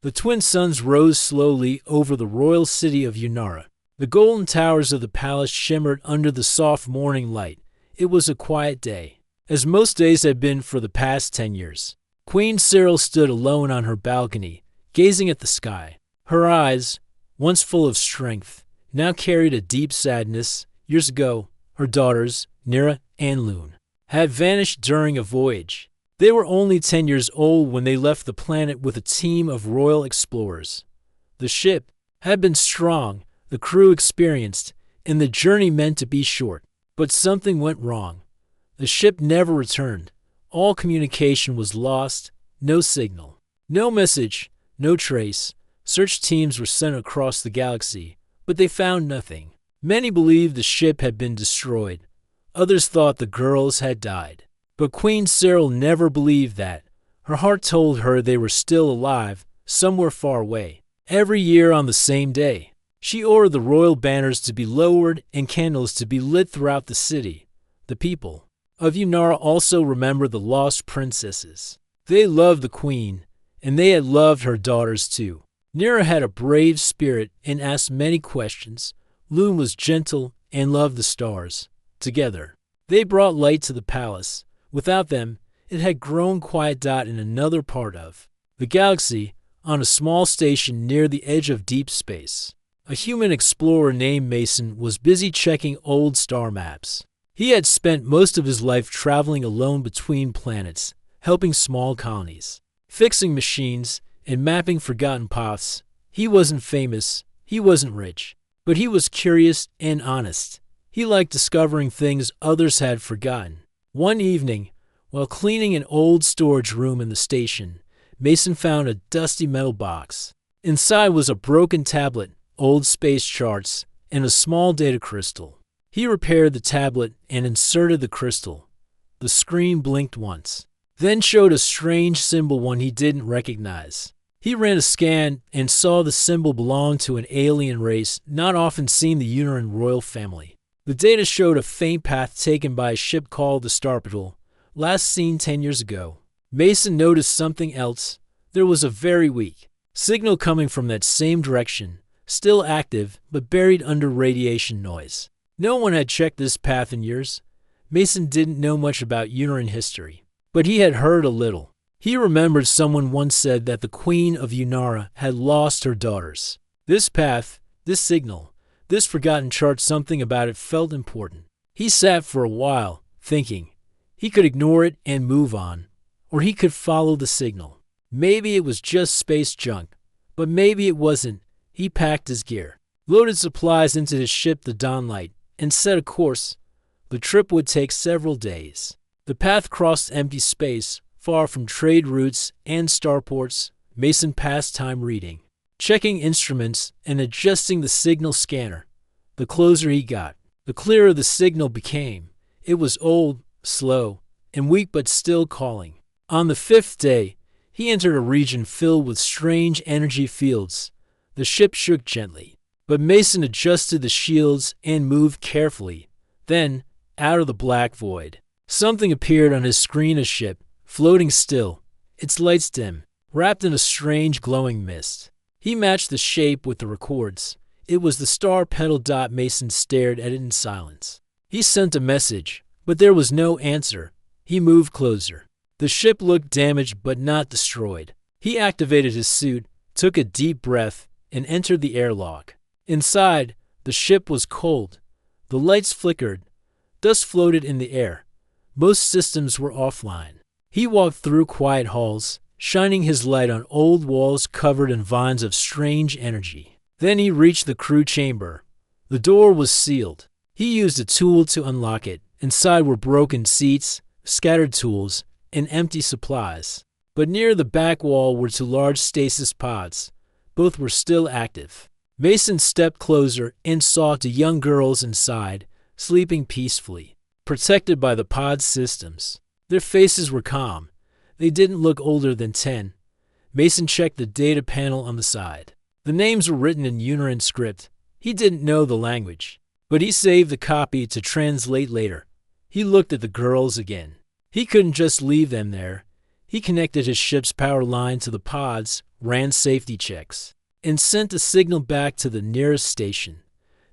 The twin suns rose slowly over the royal city of Unara. The golden towers of the palace shimmered under the soft morning light. It was a quiet day, as most days had been for the past 10 years. Queen Cyril stood alone on her balcony, gazing at the sky. Her eyes, once full of strength, now carried a deep sadness. Years ago, her daughters, Nira and Lune, had vanished during a voyage. They were only 10 years old when they left the planet with a team of royal explorers. The ship had been strong, the crew experienced, and the journey meant to be short. But something went wrong. The ship never returned. All communication was lost, no signal, no message, no trace. Search teams were sent across the galaxy, but they found nothing. Many believed the ship had been destroyed. Others thought the girls had died. But Queen Cyril never believed that. Her heart told her they were still alive, somewhere far away. Every year on the same day, she ordered the royal banners to be lowered and candles to be lit throughout the city. The people of Unara also remembered the lost princesses. They loved the queen, and they had loved her daughters too. Nira had a brave spirit and asked many questions. Lune was gentle and loved the stars. Together, they brought light to the palace. Without them, it had grown quiet in another part of the galaxy, on a small station near the edge of deep space. A human explorer named Mason was busy checking old star maps. He had spent most of his life traveling alone between planets, helping small colonies, fixing machines, and mapping forgotten paths. He wasn't famous, he wasn't rich, but he was curious and honest. He liked discovering things others had forgotten. One evening, while cleaning an old storage room in the station, Mason found a dusty metal box. Inside was a broken tablet, old space charts, and a small data crystal. He repaired the tablet and inserted the crystal. The screen blinked once, then showed a strange symbol one he didn't recognize. He ran a scan and saw the symbol belonged to an alien race not often seen in the Unaran royal family. The data showed a faint path taken by a ship called the Starpital, last seen 10 years ago. Mason noticed something else. There was a very weak signal coming from that same direction, still active but buried under radiation noise. No one had checked this path in years. Mason didn't know much about Unaran history, but he had heard a little. He remembered someone once said that the Queen of Unara had lost her daughters. This path, this signal, this forgotten chart, something about it felt important. He sat for a while, thinking. He could ignore it and move on, or he could follow the signal. Maybe it was just space junk, but maybe it wasn't. He packed his gear, loaded supplies into his ship, the Dawnlight, and set a course. The trip would take several days. The path crossed empty space, far from trade routes and starports. Mason passed time reading, checking instruments, and adjusting the signal scanner. The closer he got, the clearer the signal became. It was old, slow, and weak, but still calling. On the 5th day, he entered a region filled with strange energy fields. The ship shook gently, but Mason adjusted the shields and moved carefully. Then, out of the black void, something appeared on his screen, a ship, floating still, its lights dim, wrapped in a strange glowing mist. He matched the shape with the records. It was the star petal dot. Mason stared at it in silence. He sent a message, but there was no answer. He moved closer. The ship looked damaged but not destroyed. He activated his suit, took a deep breath, and entered the airlock. Inside, the ship was cold. The lights flickered. Dust floated in the air. Most systems were offline. He walked through quiet halls, shining his light on old walls covered in vines of strange energy. Then he reached the crew chamber. The door was sealed. He used a tool to unlock it. Inside were broken seats, scattered tools, and empty supplies. But near the back wall were 2 large stasis pods. Both were still active. Mason stepped closer and saw 2 young girls inside, sleeping peacefully, protected by the pod systems. Their faces were calm. They didn't look older than 10. Mason checked the data panel on the side. The names were written in Unaran script. He didn't know the language, but he saved a copy to translate later. He looked at the girls again. He couldn't just leave them there. He connected his ship's power line to the pods, ran safety checks, and sent a signal back to the nearest station.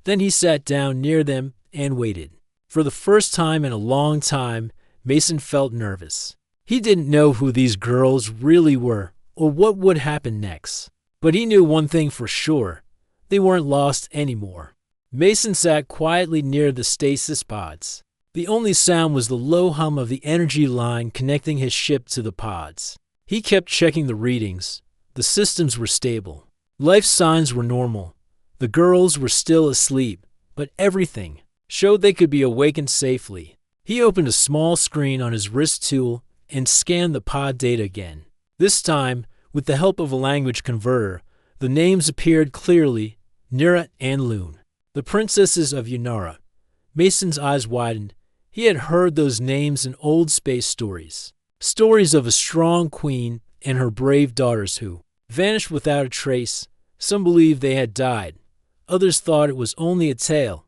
Then he sat down near them and waited. For the first time in a long time, Mason felt nervous. He didn't know who these girls really were or what would happen next. But he knew one thing for sure. They weren't lost anymore. Mason sat quietly near the stasis pods. The only sound was the low hum of the energy line connecting his ship to the pods. He kept checking the readings. The systems were stable. Life signs were normal. The girls were still asleep, but everything showed they could be awakened safely. He opened a small screen on his wrist tool and scanned the pod data again. This time, with the help of a language converter, the names appeared clearly: Nira and Loon, the princesses of Yunara. Mason's eyes widened. He had heard those names in old space stories. Stories of a strong queen and her brave daughters who vanished without a trace. Some believed they had died. Others thought it was only a tale.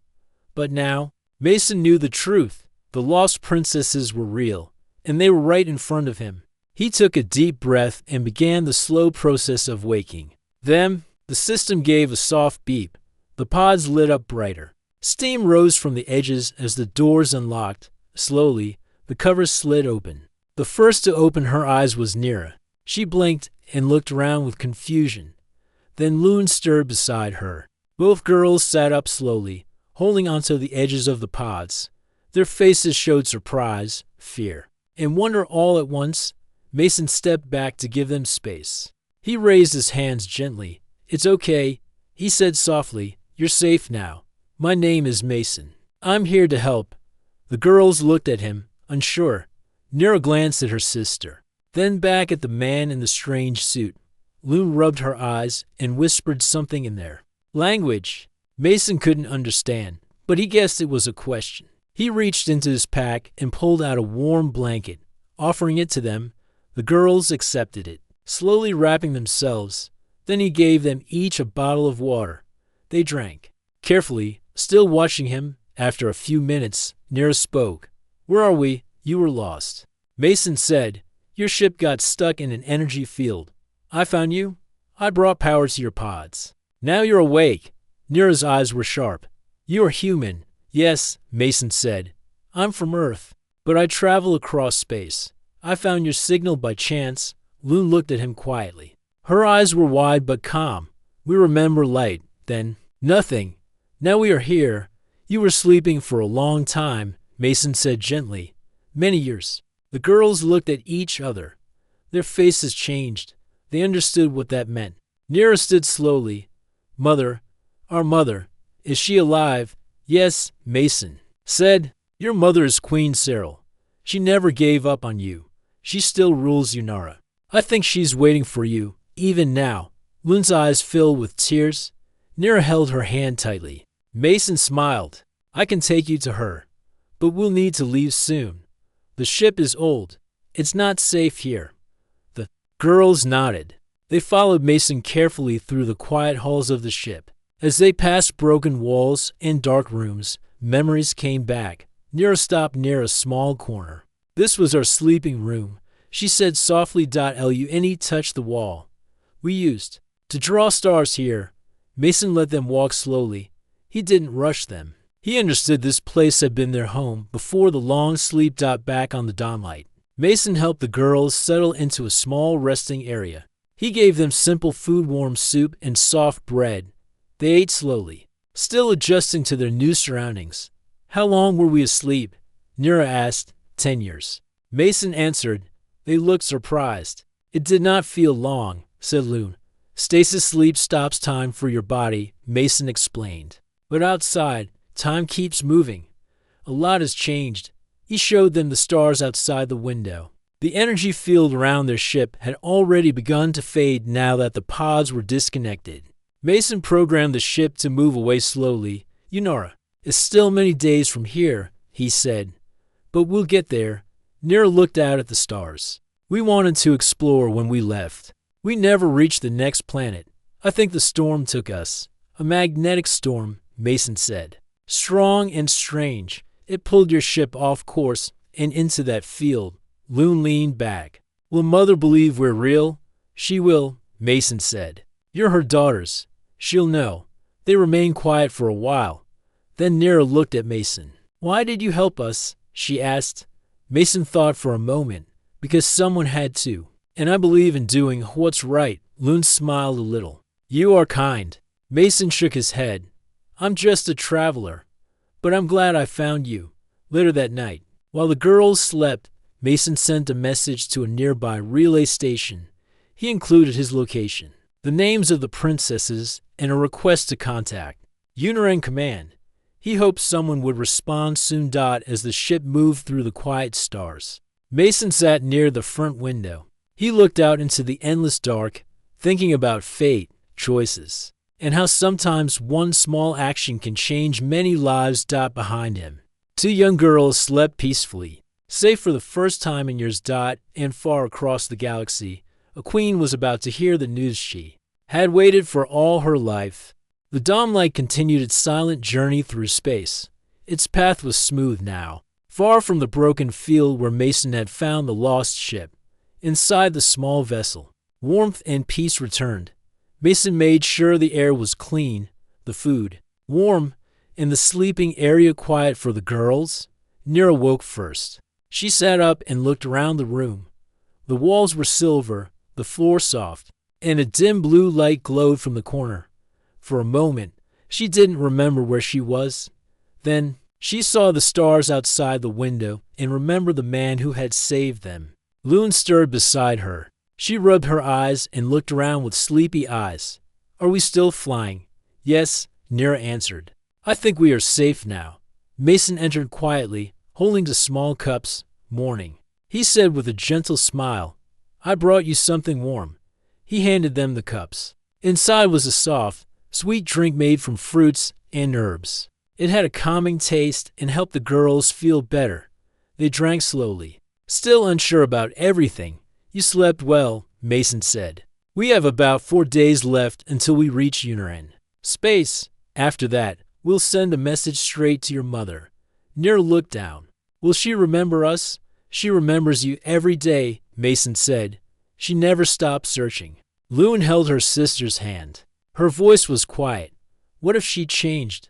But now, Mason knew the truth. The lost princesses were real, and they were right in front of him. He took a deep breath and began the slow process of waking. Then, the system gave a soft beep. The pods lit up brighter. Steam rose from the edges as the doors unlocked. Slowly, the covers slid open. The first to open her eyes was Nira. She blinked and looked around with confusion. Then Loon stirred beside her. Both girls sat up slowly, holding onto the edges of the pods. Their faces showed surprise, fear, and wonder all at once. Mason stepped back to give them space. He raised his hands gently. "It's okay," he said softly. "You're safe now. My name is Mason. I'm here to help." The girls looked at him, unsure. Nira glanced at her sister, then back at the man in the strange suit. Loon rubbed her eyes and whispered something in their language. Mason couldn't understand, but he guessed it was a question. He reached into his pack and pulled out a warm blanket, offering it to them. The girls accepted it, slowly wrapping themselves. Then he gave them each a bottle of water. They drank. Carefully, still watching him, after a few minutes, Nira spoke. "Where are we? You were lost." Mason said, "Your ship got stuck in an energy field. I found you. I brought power to your pods. Now you're awake." Nira's eyes were sharp. "You are human." "Yes," Mason said. "I'm from Earth, but I travel across space. I found your signal by chance." Loon looked at him quietly. Her eyes were wide but calm. "We remember light, then nothing. Now we are here. You were sleeping for a long time," Mason said gently. "Many years." The girls looked at each other. Their faces changed. They understood what that meant. Nira stood slowly. "Mother, our mother, is she alive?" "Yes," Mason said. "Your mother is Queen Cyril. She never gave up on you. She still rules Yunara. I think she's waiting for you, even now." Loon's eyes filled with tears. Nira held her hand tightly. Mason smiled. "I can take you to her, but we'll need to leave soon. The ship is old. It's not safe here." The girls nodded. They followed Mason carefully through the quiet halls of the ship. As they passed broken walls and dark rooms, memories came back. Nira stopped near a small corner. "This was our sleeping room," she said softly. Lune touched the wall. "We used to draw stars here." Mason let them walk slowly. He didn't rush them. He understood this place had been their home before the long sleep. Back on the dawnlight, Mason helped the girls settle into a small resting area. He gave them simple food, warm soup and soft bread. They ate slowly, still adjusting to their new surroundings. "How long were we asleep?" Nira asked. 10 years. Mason answered. They looked surprised. "It did not feel long," said Loon. "Stasis sleep stops time for your body," Mason explained. "But outside, time keeps moving. A lot has changed." He showed them the stars outside the window. The energy field around their ship had already begun to fade now that the pods were disconnected. Mason programmed the ship to move away slowly. "Yunara is still many days from here," he said. "But we'll get there." Nira looked out at the stars. "We wanted to explore when we left. We never reached the next planet. I think the storm took us." "A magnetic storm," Mason said. "Strong and strange. It pulled your ship off course and into that field." Loon leaned back. Will Mother believe we're real? She will, Mason said. You're her daughters. She'll know. They remained quiet for a while. Then Nira looked at Mason. Why did you help us? She asked. Mason thought for a moment. Because someone had to. And I believe in doing what's right. Loon smiled a little. You are kind. Mason shook his head. I'm just a traveler. But I'm glad I found you. Later that night, while the girls slept, Mason sent a message to a nearby relay station. He included his location, the names of the princesses, and a request to contact Unaran Command. He hoped someone would respond soon. As the ship moved through the quiet stars, Mason sat near the front window. He looked out into the endless dark, thinking about fate, choices, and how sometimes one small action can change many lives. Behind him, two young girls slept peacefully, safe for the first time in years. And far across the galaxy, a queen was about to hear the news she had waited for all her life. The Domlight continued its silent journey through space. Its path was smooth now, far from the broken field where Mason had found the lost ship. Inside the small vessel, warmth and peace returned. Mason made sure the air was clean, the food warm, and the sleeping area quiet for the girls. Nira woke first. She sat up and looked around the room. The walls were silver, the floor soft, and a dim blue light glowed from the corner. For a moment, she didn't remember where she was. Then, she saw the stars outside the window and remembered the man who had saved them. Loon stirred beside her. She rubbed her eyes and looked around with sleepy eyes. Are we still flying? Yes, Nira answered. I think we are safe now. Mason entered quietly, holding the small cups. Morning, he said with a gentle smile. I brought you something warm. He handed them the cups. Inside was a soft, sweet drink made from fruits and herbs. It had a calming taste and helped the girls feel better. They drank slowly, still unsure about everything. You slept well, Mason said. We have about 4 days left until we reach Unaran space. After that, we'll send a message straight to your mother. Nira looked down. Will she remember us? She remembers you every day, Mason said. She never stopped searching. Loon held her sister's hand. Her voice was quiet. What if she changed?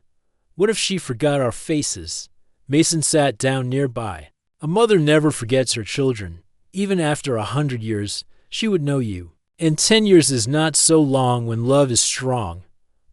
What if she forgot our faces? Mason sat down nearby. A mother never forgets her children. Even after 100 years, she would know you. And 10 years is not so long when love is strong.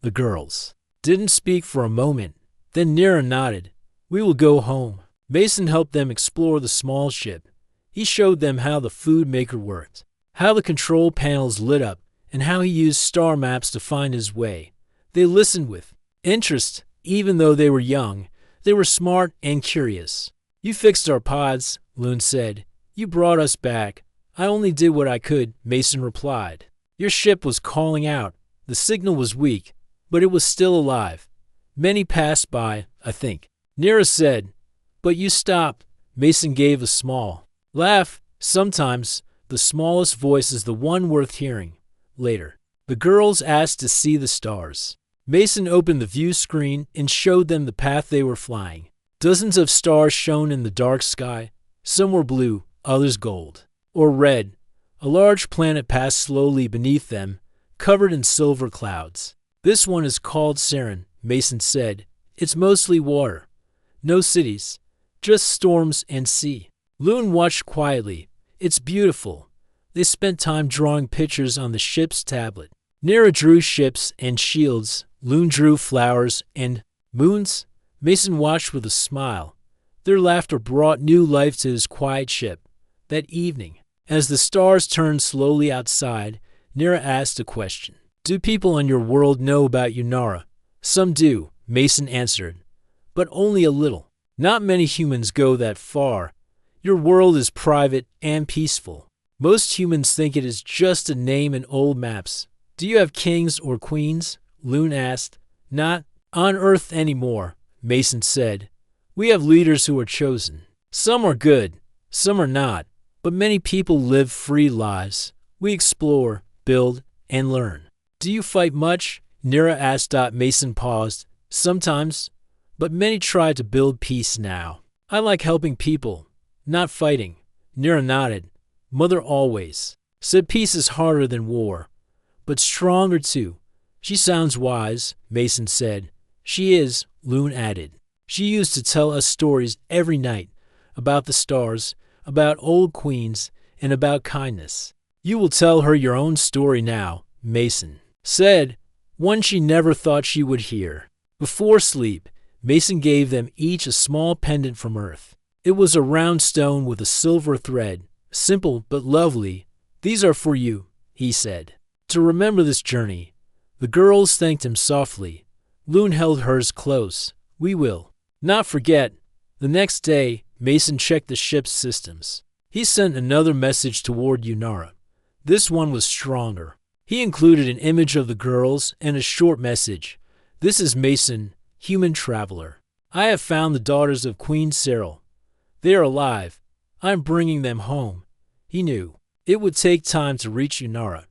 The girls didn't speak for a moment. Then Nira nodded. We will go home. Mason helped them explore the small ship. He showed them how the food maker worked, how the control panels lit up, and how he used star maps to find his way. They listened with interest, even though they were young. They were smart and curious. You fixed our pods, Loon said. You brought us back. I only did what I could, Mason replied. Your ship was calling out. The signal was weak, but it was still alive. Many passed by, I think. Nira said, but you stopped. Mason gave a small laugh. Sometimes, the smallest voice is the one worth hearing. Later, the girls asked to see the stars. Mason opened the view screen and showed them the path they were flying. Dozens of stars shone in the dark sky. Some were blue, others gold, or red. A large planet passed slowly beneath them, covered in silver clouds. This one is called Saren, Mason said. It's mostly water. No cities, just storms and sea. Loon watched quietly. It's beautiful. They spent time drawing pictures on the ship's tablet. Nira drew ships and shields. Loon drew flowers and moons. Mason watched with a smile. Their laughter brought new life to his quiet ship. That evening, as the stars turned slowly outside, Nira asked a question. Do people on your world know about Unara? Some do, Mason answered, but only a little. Not many humans go that far. Your world is private and peaceful. Most humans think it is just a name in old maps. Do you have kings or queens? Loon asked. Not on Earth anymore, Mason said. We have leaders who are chosen. Some are good, some are not, but many people live free lives. We explore, build, and learn. Do you fight much? Nira asked. Mason paused. Sometimes, but many try to build peace now. I like helping people, not fighting. Nira nodded. Mother always said peace is harder than war, but stronger too. She sounds wise, Mason said. She is, Loon added. She used to tell us stories every night about the stars, about old queens, and about kindness. You will tell her your own story now, Mason said, one she never thought she would hear. Before sleep, Mason gave them each a small pendant from Earth. It was a round stone with a silver thread, simple but lovely. These are for you, he said. To remember this journey. The girls thanked him softly. Loon held hers close. We will not forget. The next day, Mason checked the ship's systems. He sent another message toward Yunara. This one was stronger. He included an image of the girls and a short message. This is Mason, human traveler. I have found the daughters of Queen Cyril. They are alive. I am bringing them home. He knew it would take time to reach Yunara.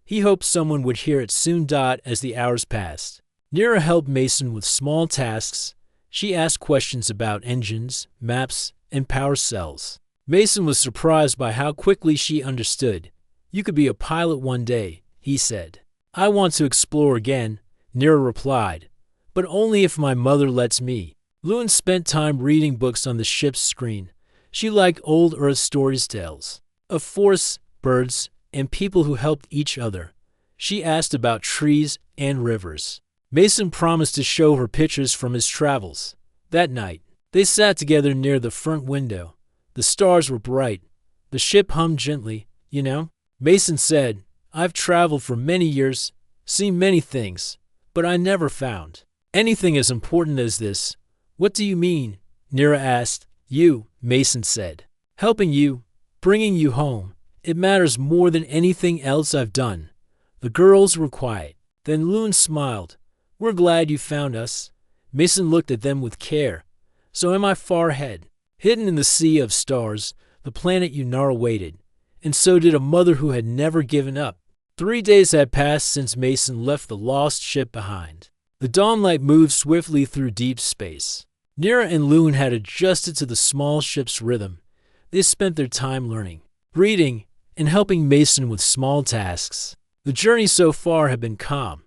He hoped someone would hear it soon. As the hours passed, Nira helped Mason with small tasks. She asked questions about engines, maps, and power cells. Mason was surprised by how quickly she understood. You could be a pilot one day, he said. I want to explore again, Nira replied, but only if my mother lets me. Loon spent time reading books on the ship's screen. She liked old Earth stories tales of forests, birds, and people who helped each other. She asked about trees and rivers. Mason promised to show her pictures from his travels. That night, they sat together near the front window. The stars were bright. The ship hummed gently. You know, Mason said, I've traveled for many years, seen many things, but I never found anything as important as this. What do you mean? Nira asked. You, Mason said. Helping you, bringing you home. It matters more than anything else I've done. The girls were quiet. Then Loon smiled. We're glad you found us. Mason looked at them with care. So am I far ahead? Hidden in the sea of stars, the planet Yunara waited. And so did a mother who had never given up. 3 days had passed since Mason left the lost ship behind. The dawnlight moved swiftly through deep space. Nira and Loon had adjusted to the small ship's rhythm. They spent their time learning, reading, and helping Mason with small tasks. The journey so far had been calm,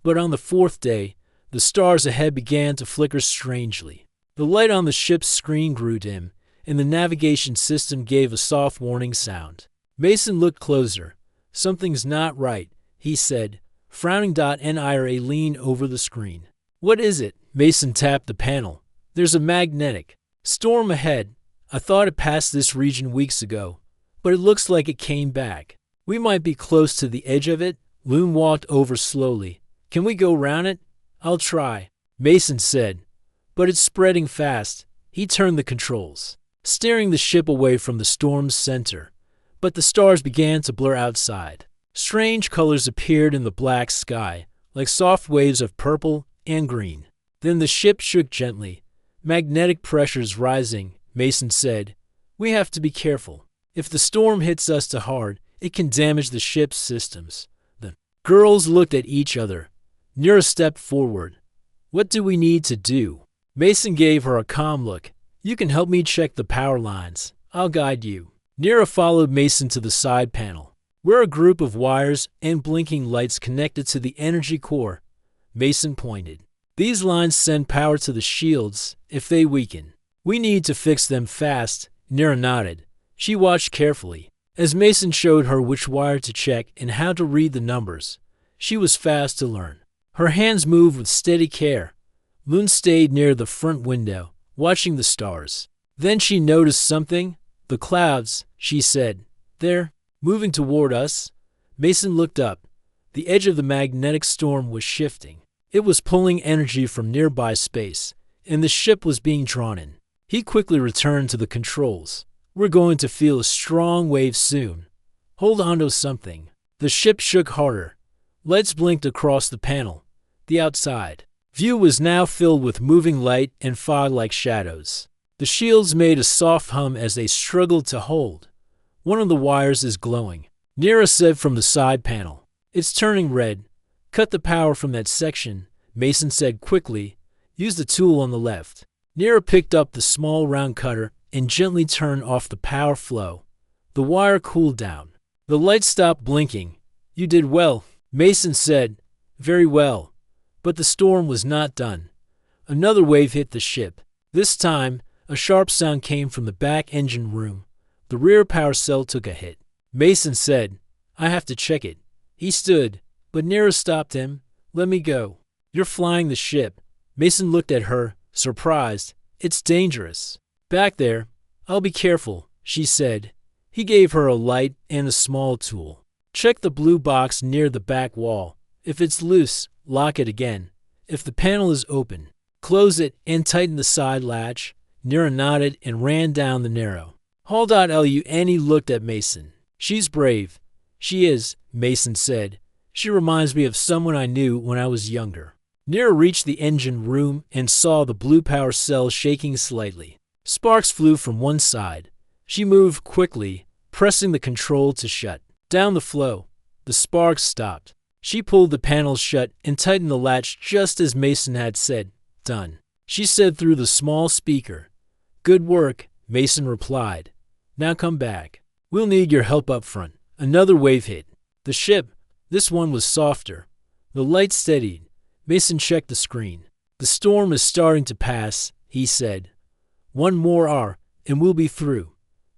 but on the 4th day, the stars ahead began to flicker strangely. The light on the ship's screen grew dim, and the navigation system gave a soft warning sound. Mason looked closer. Something's not right, he said, frowning. Nira leaned over the screen. What is it? Mason tapped the panel. There's a magnetic storm ahead. I thought it passed this region weeks ago, but it looks like it came back. We might be close to the edge of it. Loon walked over slowly. Can we go round it? I'll try, Mason said, but it's spreading fast. He turned the controls, steering the ship away from the storm's center. But the stars began to blur outside. Strange colors appeared in the black sky, like soft waves of purple and green. Then the ship shook gently. Magnetic pressures rising, Mason said. We have to be careful. If the storm hits us too hard, it can damage the ship's systems. The girls looked at each other. Nira stepped forward. What do we need to do? Mason gave her a calm look. You can help me check the power lines. I'll guide you. Nira followed Mason to the side panel. We're a group of wires and blinking lights connected to the energy core. Mason pointed. These lines send power to the shields if they weaken. We need to fix them fast. Nira nodded. She watched carefully as Mason showed her which wire to check and how to read the numbers. She was fast to learn. Her hands moved with steady care. Loon stayed near the front window, watching the stars. Then she noticed something. The clouds, she said. They're moving toward us. Mason looked up. The edge of the magnetic storm was shifting. It was pulling energy from nearby space, and the ship was being drawn in. He quickly returned to the controls. We're going to feel a strong wave soon. Hold on to something. The ship shook harder. Lights blinked across the panel. The outside view was now filled with moving light and fog-like shadows. The shields made a soft hum as they struggled to hold. One of the wires is glowing, Nira said from the side panel. It's turning red. Cut the power from that section, Mason said quickly. Use the tool on the left. Nira picked up the small round cutter and gently turned off the power flow. The wire cooled down. The light stopped blinking. "You did well," Mason said. "Very well." But the storm was not done. Another wave hit the ship. This time, a sharp sound came from the back engine room. The rear power cell took a hit. Mason said, "I have to check it." He stood, but Nira stopped him. "Let me go." "You're flying the ship." Mason looked at her, surprised. "It's dangerous." "Back there. I'll be careful," she said. He gave her a light and a small tool. "Check the blue box near the back wall. If it's loose, lock it again. If the panel is open, close it and tighten the side latch." Nira nodded and ran down the narrow. Hall.lu Annie looked at Mason. "She's brave." "She is," Mason said. "She reminds me of someone I knew when I was younger." Nira reached the engine room and saw the blue power cell shaking slightly. Sparks flew from one side. She moved quickly, pressing the control to shut down the flow. The sparks stopped. She pulled the panels shut and tightened the latch just as Mason had said. "Done," she said through the small speaker. "Good work," Mason replied. "Now come back. We'll need your help up front." Another wave hit the ship. This one was softer. The light steadied. Mason checked the screen. "The storm is starting to pass," he said. "One more hour, and we'll be through."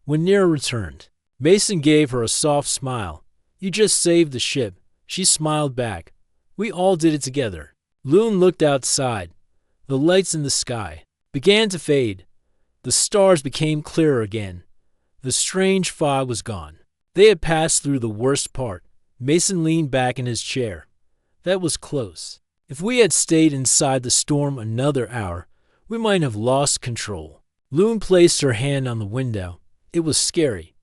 When Nira returned, Mason gave her a soft smile. "You just saved the ship." She smiled back. "We all did it together." Loon looked outside. The lights in the sky began to fade. The stars became clearer again. The strange fog was gone. They had passed through the worst part. Mason leaned back in his chair. "That was close. If we had stayed inside the storm another hour, we might have lost control." Loon placed her hand on the window. It was scary,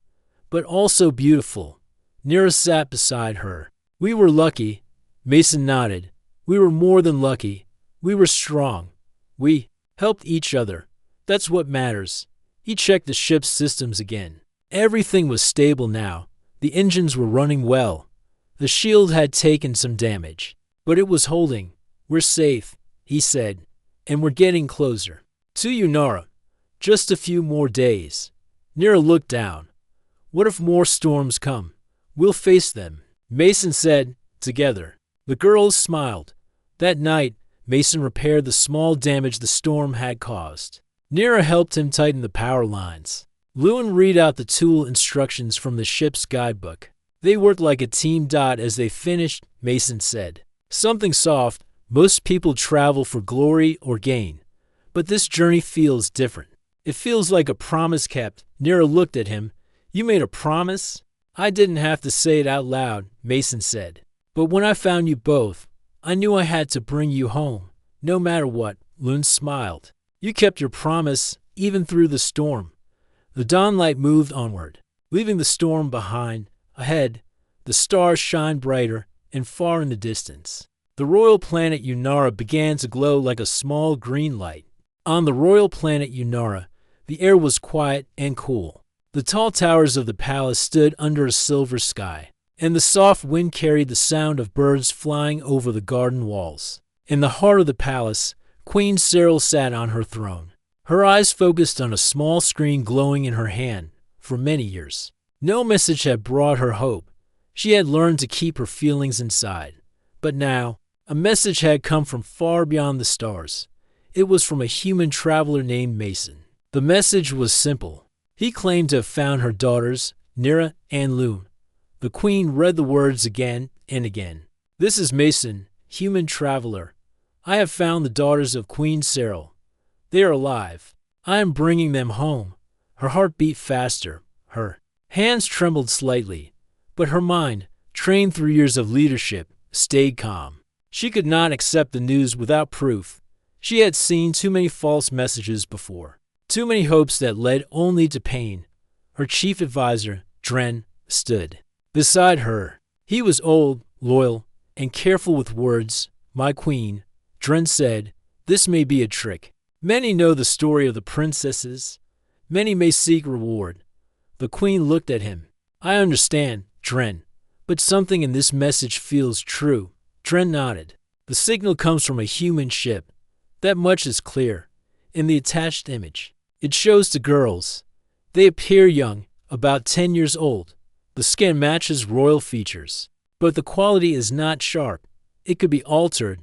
but also beautiful. Nira sat beside her. "We were lucky." Mason nodded. "We were more than lucky. We were strong. We helped each other. That's what matters." He checked the ship's systems again. Everything was stable now. The engines were running well. The shield had taken some damage, but it was holding. "We're safe," he said, "and we're getting closer to Unara. Just a few more days." Nira looked down. "What if more storms come? We'll face them," Mason said, "together." The girls smiled. That night, Mason repaired the small damage the storm had caused. Nira helped him tighten the power lines. Loon read out the tool instructions from the ship's guidebook. They worked like a team. As they finished, Mason said, "Something soft. Most people travel for glory or gain, but this journey feels different. It feels like a promise kept." Nira looked at him. "You made a promise?" "I didn't have to say it out loud," Mason said. "But when I found you both, I knew I had to bring you home, no matter what." Loon smiled. "You kept your promise, even through the storm." The dawnlight moved onward, leaving the storm behind. Ahead, the stars shined brighter and far in the distance. The royal planet Unara began to glow like a small green light. On the royal planet Unara, the air was quiet and cool. The tall towers of the palace stood under a silver sky, and the soft wind carried the sound of birds flying over the garden walls. In the heart of the palace, Queen Cyril sat on her throne. Her eyes focused on a small screen glowing in her hand. For many years, no message had brought her hope. She had learned to keep her feelings inside. But now, a message had come from far beyond the stars. It was from a human traveler named Mason. The message was simple. He claimed to have found her daughters, Nira and Loon. The queen read the words again and again. "This is Mason, human traveler. I have found the daughters of Queen Cyril. They are alive. I am bringing them home." Her heart beat faster. Her hands trembled slightly. But her mind, trained through years of leadership, stayed calm. She could not accept the news without proof. She had seen too many false messages before. Too many hopes that led only to pain. Her chief advisor, Dren, stood beside her. He was old, loyal, and careful with words. "My queen," Dren said, "this may be a trick. Many know the story of the princesses. Many may seek reward." The queen looked at him. "I understand, Dren, but something in this message feels true." Dren nodded. "The signal comes from a human ship. That much is clear. In the attached image, it shows the girls. They appear young, about 10 years old. The skin matches royal features, but the quality is not sharp. It could be altered.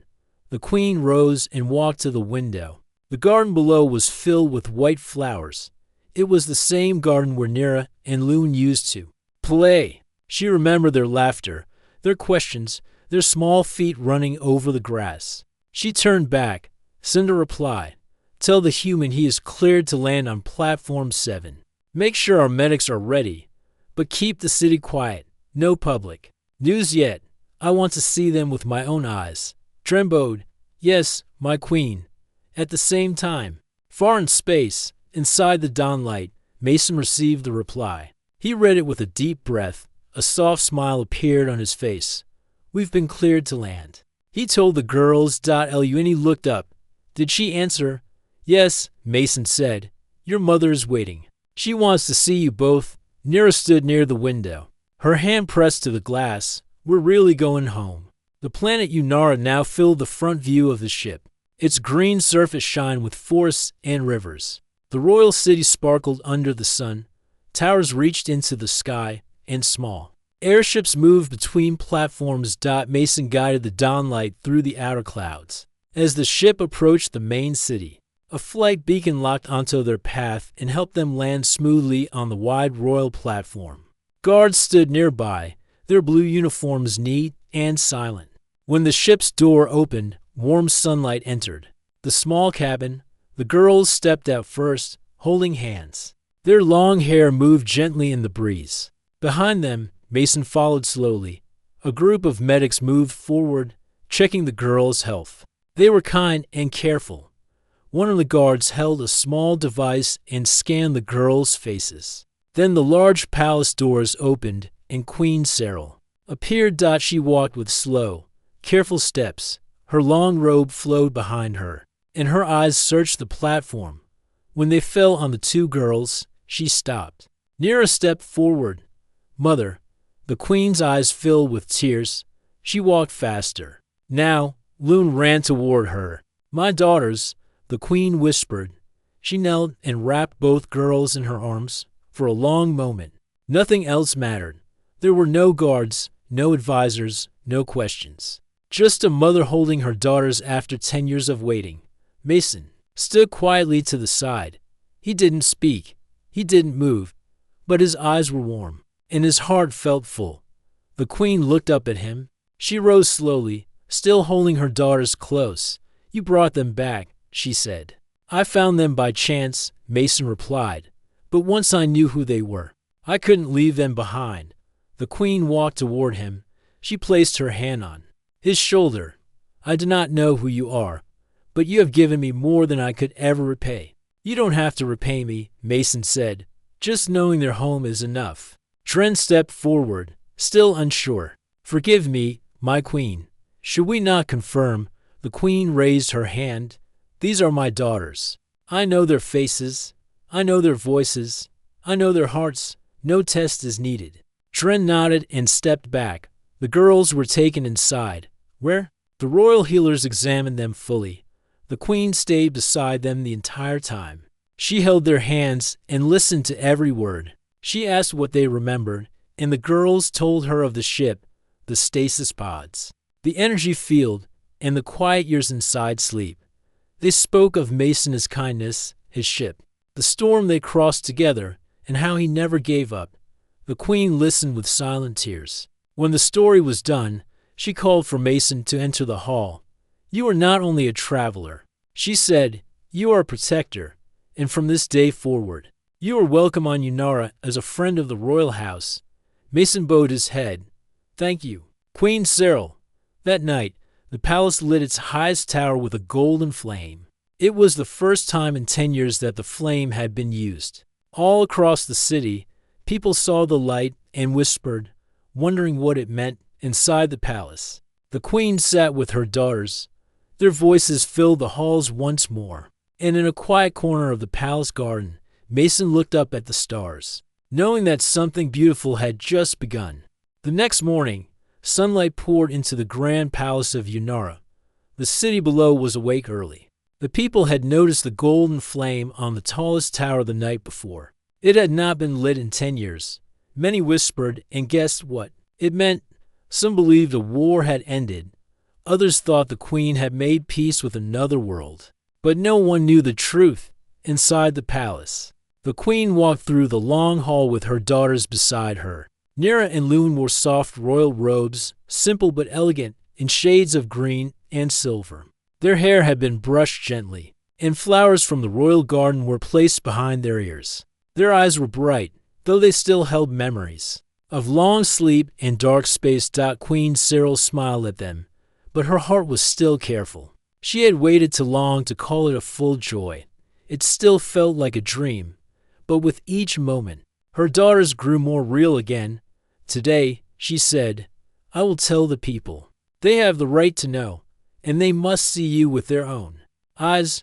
The queen rose and walked to the window. The garden below was filled with white flowers. It was the same garden where Nira and Loon used to play. She remembered their laughter, their questions, their small feet running over the grass. She turned back. Send a reply. Tell the human he is cleared to land on platform 7. Make sure our medics are ready, but keep the city quiet. No public news yet. I want to see them with my own eyes. Trembode. Yes, my queen. At the same time, far in space, inside the dawnlight, Mason received the reply. He read it with a deep breath. A soft smile appeared on his face. We've been cleared to land. He told the girls. Luni looked up. Did she answer? Yes, Mason said. Your mother is waiting. She wants to see you both. Nira stood near the window. Her hand pressed to the glass. We're really going home. The planet Unara now filled the front view of the ship. Its green surface shined with forests and rivers. The royal city sparkled under the sun. Towers reached into the sky, and small airships moved between platforms. Mason guided the dawnlight through the outer clouds. As the ship approached the main city, a flight beacon locked onto their path and helped them land smoothly on the wide royal platform. Guards stood nearby, their blue uniforms neat and silent. When the ship's door opened, warm sunlight entered the small cabin. The girls stepped out first, holding hands. Their long hair moved gently in the breeze. Behind them, Mason followed slowly. A group of medics moved forward, checking the girls' health. They were kind and careful. One of the guards held a small device and scanned the girls' faces. Then the large palace doors opened and Queen Cyril appeared. She walked with slow, careful steps. Her long robe flowed behind her, and her eyes searched the platform. When they fell on the two girls, she stopped. Nira stepped forward. Mother. The queen's eyes filled with tears. She walked faster. Now, Loon ran toward her. My daughters, the queen whispered. She knelt and wrapped both girls in her arms. For a long moment, nothing else mattered. There were no guards, no advisors, no questions. Just a mother holding her daughters after 10 years of waiting. Mason stood quietly to the side. He didn't speak. He didn't move. But his eyes were warm, and his heart felt full. The queen looked up at him. She rose slowly, still holding her daughters close. You brought them back, she said. I found them by chance, Mason replied. But once I knew who they were, I couldn't leave them behind. The queen walked toward him. She placed her hand on his shoulder. I do not know who you are, but you have given me more than I could ever repay. You don't have to repay me, Mason said. Just knowing their home is enough. Dren stepped forward, still unsure. Forgive me, my queen. Should we not confirm? The queen raised her hand. These are my daughters. I know their faces. I know their voices. I know their hearts. No test is needed. Dren nodded and stepped back. The girls were taken inside. Where? The royal healers examined them fully. The queen stayed beside them the entire time. She held their hands and listened to every word. She asked what they remembered, and the girls told her of the ship, the stasis pods, the energy field, and the quiet years inside sleep. They spoke of Mason, his kindness, his ship, the storm they crossed together, and how he never gave up. The queen listened with silent tears. When the story was done, she called for Mason to enter the hall. You are not only a traveler, she said, you are a protector, and from this day forward, you are welcome on Unara as a friend of the royal house. Mason bowed his head. Thank you, Queen Cyril. That night, the palace lit its highest tower with a golden flame. It was the first time in 10 years that the flame had been used. All across the city, people saw the light and whispered, wondering what it meant inside the palace. The queen sat with her daughters. Their voices filled the halls once more. And in a quiet corner of the palace garden, Mason looked up at the stars, knowing that something beautiful had just begun. The next morning, sunlight poured into the grand palace of Unara. The city below was awake early. The people had noticed the golden flame on the tallest tower the night before. It had not been lit in 10 years. Many whispered and guessed what it meant. Some believed a war had ended. Others thought the queen had made peace with another world. But no one knew the truth. Inside the palace, the queen walked through the long hall with her daughters beside her. Nira and Loon wore soft royal robes, simple but elegant, in shades of green and silver. Their hair had been brushed gently, and flowers from the royal garden were placed behind their ears. Their eyes were bright, though they still held memories of long sleep and dark space. Queen Cyril smiled at them, but her heart was still careful. She had waited too long to call it a full joy. It still felt like a dream, but with each moment, her daughters grew more real again. Today, she said, I will tell the people. They have the right to know, and they must see you with their own eyes.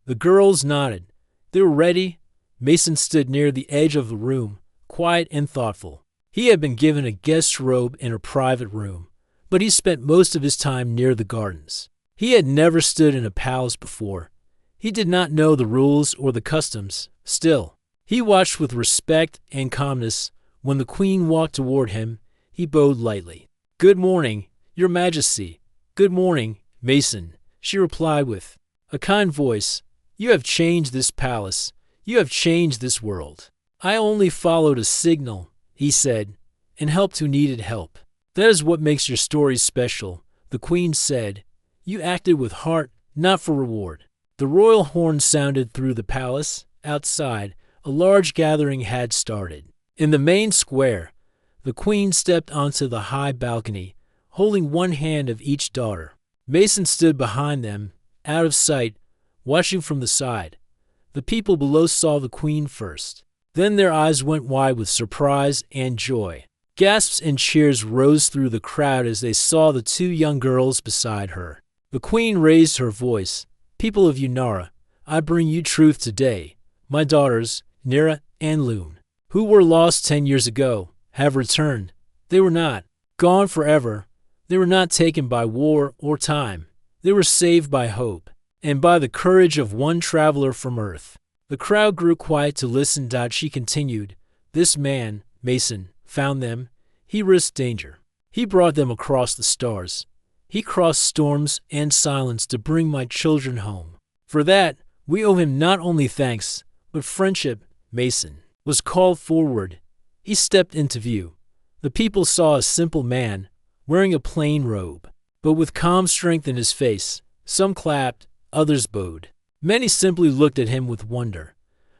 The girls nodded. They were ready. Mason stood near the edge of the room, quiet and thoughtful. He had been given a guest robe in a private room, but he spent most of his time near the gardens. He had never stood in a palace before. He did not know the rules or the customs. Still, he watched with respect and calmness. When the queen walked toward him, he bowed lightly. Good morning, Your Majesty. Good morning, Mason, she replied with a kind voice. You have changed this palace. You have changed this world. I only followed a signal, he said, and helped who needed help. That is what makes your stories special, the queen said. You acted with heart, not for reward. The royal horn sounded through the palace. Outside, a large gathering had started. In the main square, the queen stepped onto the high balcony, holding one hand of each daughter. Mason stood behind them, out of sight, watching from the side. The people below saw the queen first. Then their eyes went wide with surprise and joy. Gasps and cheers rose through the crowd as they saw the two young girls beside her. The queen raised her voice. People of Unara, I bring you truth today. My daughters, Nira and Loon, who were lost 10 years ago, have returned. They were not gone forever. They were not taken by war or time. They were saved by hope and by the courage of one traveler from Earth. The crowd grew quiet to listen. She continued, This man, Mason, found them. He risked danger. He brought them across the stars. He crossed storms and silence to bring my children home. For that, we owe him not only thanks, but friendship. Mason was called forward. He stepped into view. The people saw a simple man, wearing a plain robe, but with calm strength in his face. Some clapped, others bowed. Many simply looked at him with wonder.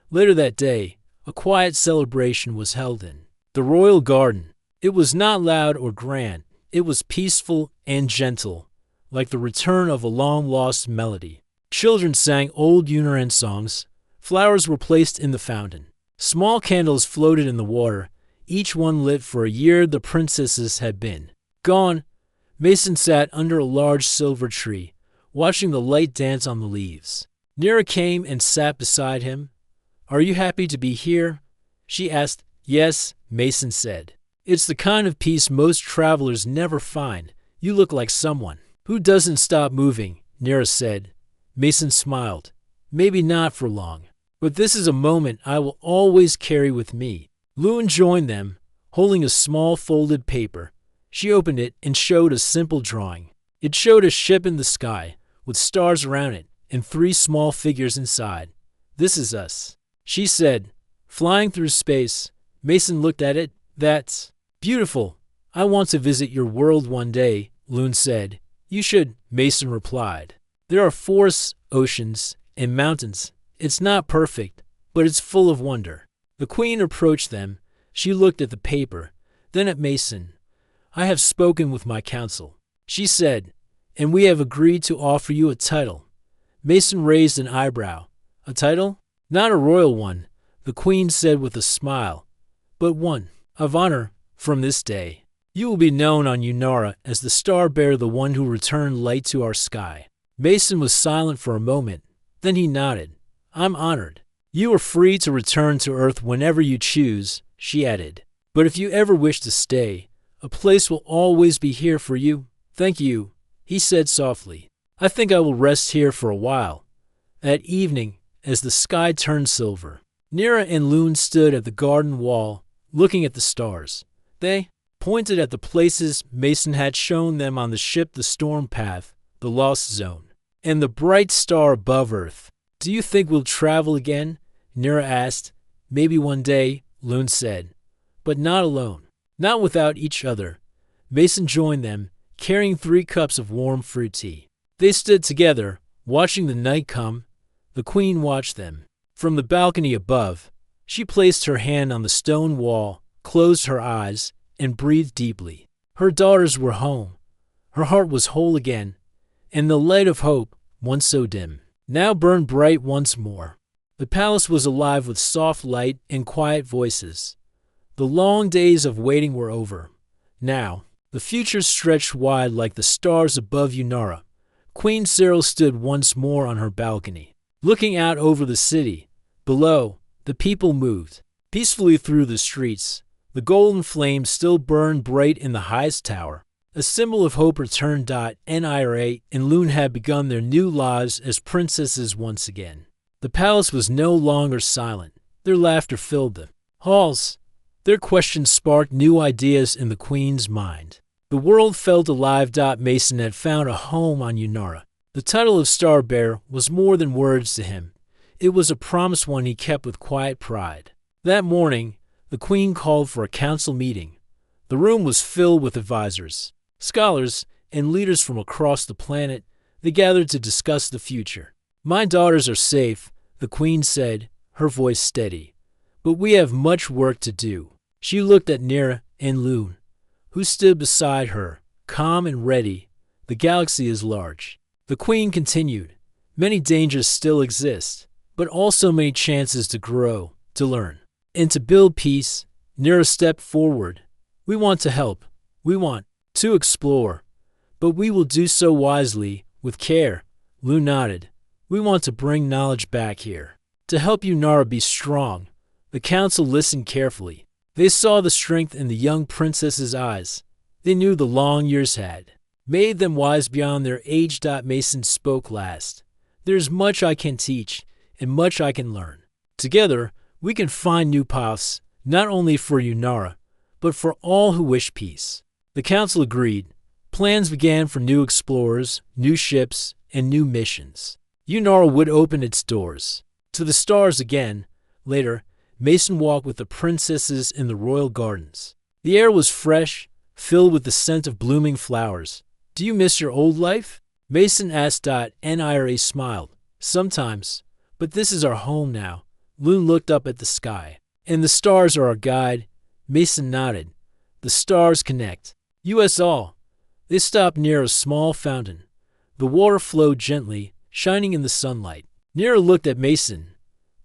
Later that day, a quiet celebration was held in the royal garden. It was not loud or grand. It was peaceful and gentle, like the return of a long-lost melody. Children sang old Unaran songs. Flowers were placed in the fountain. Small candles floated in the water, each one lit for a year. The princesses had been gone. Mason sat under a large silver tree, watching the light dance on the leaves. Nira came and sat beside him. Are you happy to be here? She asked. Yes, Mason said. It's the kind of peace most travelers never find. You look like someone who doesn't stop moving, Nira said. Mason smiled. Maybe not for long, but this is a moment I will always carry with me. Loon joined them, holding a small folded paper. She opened it and showed a simple drawing. It showed a ship in the sky, with stars around it, and 3 small figures inside. This is us, she said, flying through space. Mason looked at it. That's beautiful. I want to visit your world one day, Loon said. You should, Mason replied. There are forests, oceans, and mountains. It's not perfect, but it's full of wonder. The queen approached them. She looked at the paper, then at Mason. I have spoken with my council, she said, and we have agreed to offer you a title. Mason raised an eyebrow. A title? Not a royal one, the queen said with a smile, but one of honor. From this day, you will be known on Unara as the star-bearer, the one who returned light to our sky. Mason was silent for a moment. Then he nodded. I'm honored. You are free to return to Earth whenever you choose, she added. But if you ever wish to stay, a place will always be here for you. Thank you, he said softly. I think I will rest here for a while. That evening, as the sky turned silver, Nira and Loon stood at the garden wall, looking at the stars. They pointed at the places Mason had shown them on the ship, the storm path, the lost zone, and the bright star above Earth. "Do you think we'll travel again?" Nira asked. "Maybe one day," Loon said. "But not alone. Not without each other." Mason joined them, carrying 3 cups of warm fruit tea. They stood together, watching the night come. The Queen watched them. From the balcony above, she placed her hand on the stone wall, closed her eyes, and breathed deeply. Her daughters were home. Her heart was whole again, and the light of hope, once so dim, now burned bright once more. The palace was alive with soft light and quiet voices. The long days of waiting were over. Now, the future stretched wide like the stars above Unara. Queen Cyril stood once more on her balcony, looking out over the city. Below, the people moved peacefully through the streets. The golden flame still burned bright in the highest tower. A symbol of hope returned. Nira and Loon had begun their new lives as princesses once again. The palace was no longer silent. Their laughter filled the halls. Their questions sparked new ideas in the Queen's mind. The world felt alive. Mason had found a home on Unara. The title of Star Bearer was more than words to him. It was a promise, one he kept with quiet pride. That morning, the Queen called for a council meeting. The room was filled with advisors, scholars, and leaders from across the planet. They gathered to discuss the future. "My daughters are safe," the Queen said, her voice steady. "But we have much work to do." She looked at Nira and Loon, who stood beside her, calm and ready. "The galaxy is large." The Queen continued. "Many dangers still exist, but also many chances to grow, to learn, and to build peace." Nira stepped forward. "We want to help. We want to explore. But we will do so wisely, with care." Loon nodded. "We want to bring knowledge back here, to help Unara be strong." The council listened carefully. They saw the strength in the young princess's eyes. They knew the long years had made them wise beyond their age. Mason spoke last. "There's much I can teach, and much I can learn. Together, we can find new paths, not only for Unara, but for all who wish peace." The council agreed. Plans began for new explorers, new ships, and new missions. Unara would open its doors to the stars again. Later, Mason walked with the princesses in the royal gardens. The air was fresh, filled with the scent of blooming flowers. "Do you miss your old life?" Mason asked. Nira smiled. "Sometimes, but this is our home now." Loon looked up at the sky. "And the stars are our guide." Mason nodded. "The stars connect us all." They stopped near a small fountain. The water flowed gently, shining in the sunlight. Nira looked at Mason.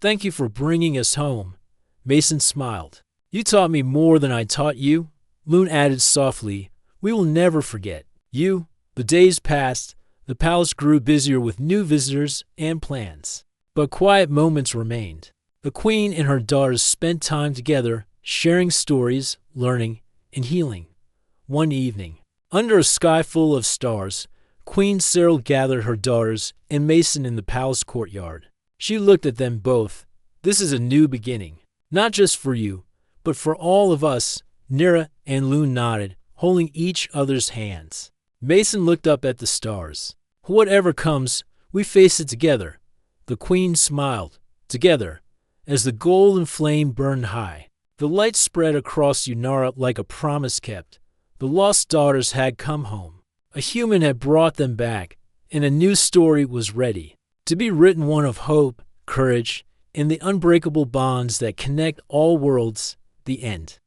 "Thank you for bringing us home." Mason smiled. "You taught me more than I taught you." Loon added softly, "We will never forget you." The days passed. The palace grew busier with new visitors and plans. But quiet moments remained. The Queen and her daughters spent time together, sharing stories, learning, and healing. One evening, under a sky full of stars, Queen Cyril gathered her daughters and Mason in the palace courtyard. She looked at them both. "This is a new beginning. Not just for you, but for all of us." Nira and Loon nodded, holding each other's hands. Mason looked up at the stars. "Whatever comes, we face it together." The Queen smiled. "Together." As the golden flame burned high, the light spread across Unara like a promise kept. The lost daughters had come home. A human had brought them back, and a new story was ready to be written, one of hope, courage, and the unbreakable bonds that connect all worlds. The end.